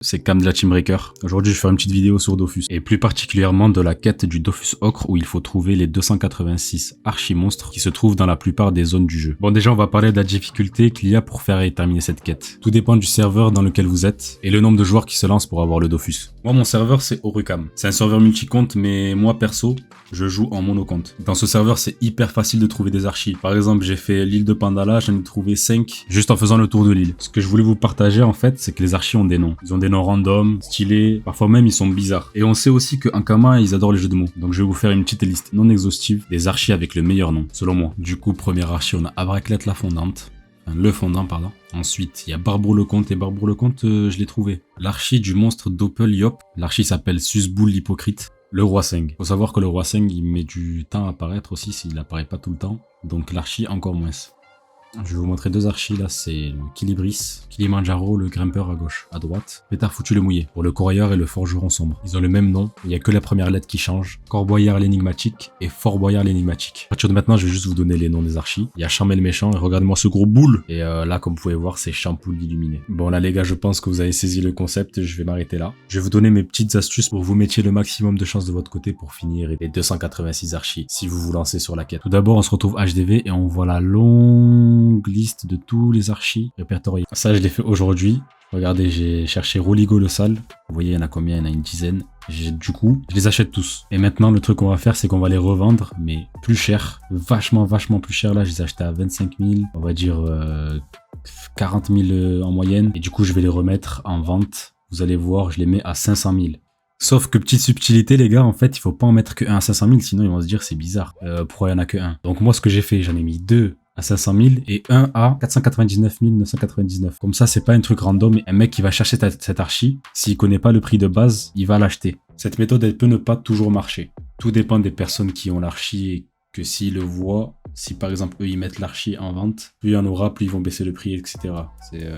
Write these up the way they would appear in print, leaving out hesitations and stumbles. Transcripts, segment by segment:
C'est Cam de la Team Breaker. Aujourd'hui, je vais faire une petite vidéo sur Dofus, et plus particulièrement de la quête du Dofus Ocre où il faut trouver les 286 archi-monstres qui se trouvent dans la plupart des zones du jeu. Bon, déjà, on va parler de la difficulté qu'il y a pour faire et terminer cette quête. Tout dépend du serveur dans lequel vous êtes et le nombre de joueurs qui se lancent pour avoir le Dofus. Moi, mon serveur, c'est Orucam. C'est un serveur multi-compte, mais moi, perso, je joue en monocompte. Dans ce serveur, c'est hyper facile de trouver des archis. Par exemple, j'ai fait l'île de Pandala, j'en ai trouvé 5 juste en faisant le tour de l'île. Ce que je voulais vous partager, en fait, c'est que les archis ont des noms. Ils ont des noms random, stylés, parfois même ils sont bizarres. Et on sait aussi qu'en Kama, ils adorent les jeux de mots. Donc je vais vous faire une petite liste non exhaustive des archis avec le meilleur nom, selon moi. Du coup, premier archi, on a Abraclette la fondante. Enfin, le fondant, pardon. Ensuite, il y a Barbour le Comte, et Barbour le Comte, je l'ai trouvé. L'archi du monstre Doppel Yop. L'archi s'appelle Susboul l'hypocrite. Le roi Seng. Faut savoir que le roi Seng, il met du temps à apparaître aussi s'il apparaît pas tout le temps. Donc l'archi encore moins. Je vais vous montrer deux archis là, c'est le Kilibris, Kilimanjaro, le grimpeur à gauche, à droite, Pétard Foutu le mouillé, pour le courrier et le forgeron sombre. Ils ont le même nom, il n'y a que la première lettre qui change, Corboyard l'énigmatique et Fort Boyard l'énigmatique. À partir de maintenant, je vais juste vous donner les noms des archis. Il y a Chamel le méchant, et regardez-moi ce gros boule. Et là, comme vous pouvez voir, c'est Champoul l'illuminé. Bon là les gars, je pense que vous avez saisi le concept, je vais m'arrêter là. Je vais vous donner mes petites astuces pour que vous mettiez le maximum de chance de votre côté pour finir les 286 archis, si vous vous lancez sur la quête. Tout d'abord, on se retrouve HDV et on voit la longue liste de tous les archis répertoriés. Ça, je l'ai fait aujourd'hui. Regardez, j'ai cherché Roligo le sale. Vous voyez, il y en a combien? Il y en a une dizaine. Du coup, je les achète tous. Et maintenant, le truc qu'on va faire, c'est qu'on va les revendre, mais plus cher. Vachement plus cher. Là, je les ai achetés à 25 000. On va dire 40 000 en moyenne. Et du coup, je vais les remettre en vente. Vous allez voir, je les mets à 500 000. Sauf que petite subtilité les gars, en fait il faut pas en mettre que un à 500 000, sinon ils vont se dire c'est bizarre, pourquoi il y en a que un. Donc moi ce que j'ai fait, j'en ai mis deux à 500 000 et un à 499 999. Comme ça c'est pas un truc random, et un mec qui va chercher cet archi, s'il connaît pas le prix de base, il va l'acheter. Cette méthode elle peut ne pas toujours marcher. Tout dépend des personnes qui ont l'archi et que s'ils le voient, si par exemple eux ils mettent l'archi en vente, plus il y en aura, plus ils vont baisser le prix, etc. C'est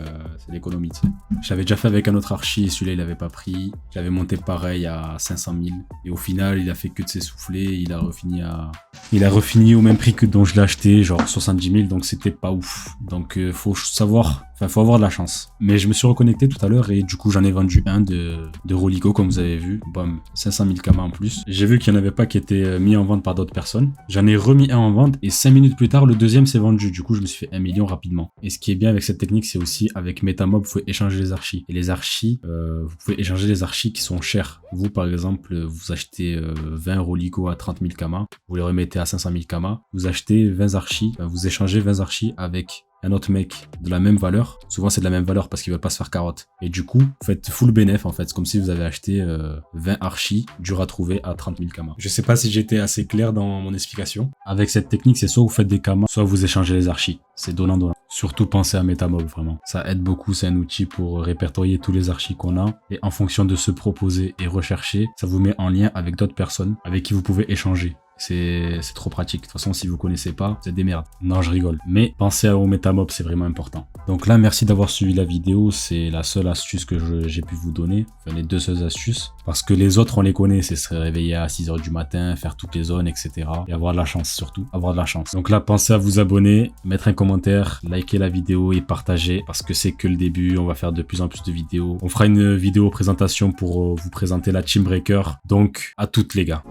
l'économie, tu sais. J'avais déjà fait avec un autre archi et celui-là il avait pas pris. J'avais monté pareil à 500 000 et au final il a fait que de s'essouffler. Il a refini au même prix que dont je l'ai acheté, genre 70 000, donc c'était pas ouf. Donc faut savoir, enfin faut avoir de la chance. Mais je me suis reconnecté tout à l'heure et du coup j'en ai vendu un de Roligo comme vous avez vu. Bam, 500 000 Kama en plus. J'ai vu qu'il n'y en avait pas qui étaient mis en vente par d'autres personnes. J'en ai remis un en vente et 5 minutes plus tard le deuxième s'est vendu. Du coup je me suis fait 1 million rapidement. Et ce qui est bien avec cette technique, c'est aussi avec Metamob vous pouvez échanger les archis. Et les archis, vous pouvez échanger les archis qui sont chers. Vous par exemple, vous achetez 20 Roligo à 30 000 Kama, vous les remettez à 500 000 Kama, vous achetez 20 archis, vous échangez 20 archis avec un autre mec de la même valeur. Souvent c'est de la même valeur parce qu'ils veulent pas se faire carotte. Et du coup, vous faites full bénéf en fait. C'est comme si vous avez acheté 20 archis dur à trouver à 30 000 Kama. Je sais pas si j'étais assez clair dans mon explication. Avec cette technique, c'est soit vous faites des Kama, soit vous échangez les archis. C'est donnant-donnant. Surtout pensez à Metamob vraiment. Ça aide beaucoup, c'est un outil pour répertorier tous les archis qu'on a. Et en fonction de se proposer et rechercher, ça vous met en lien avec d'autres personnes avec qui vous pouvez échanger. C'est trop pratique. De toute façon, si vous connaissez pas, c'est des merdes. Non, je rigole. Mais pensez au Metamob, c'est vraiment important. Donc là, merci d'avoir suivi la vidéo. C'est la seule astuce que j'ai pu vous donner. Enfin, les deux seules astuces. Parce que les autres, on les connaît. C'est se réveiller à 6 h du matin, faire toutes les zones, etc. Et avoir de la chance, surtout. Avoir de la chance. Donc là, pensez à vous abonner, mettre un commentaire, liker la vidéo et partager. Parce que c'est que le début. On va faire de plus en plus de vidéos. On fera une vidéo présentation pour vous présenter la Team Breaker. Donc, à toutes les gars.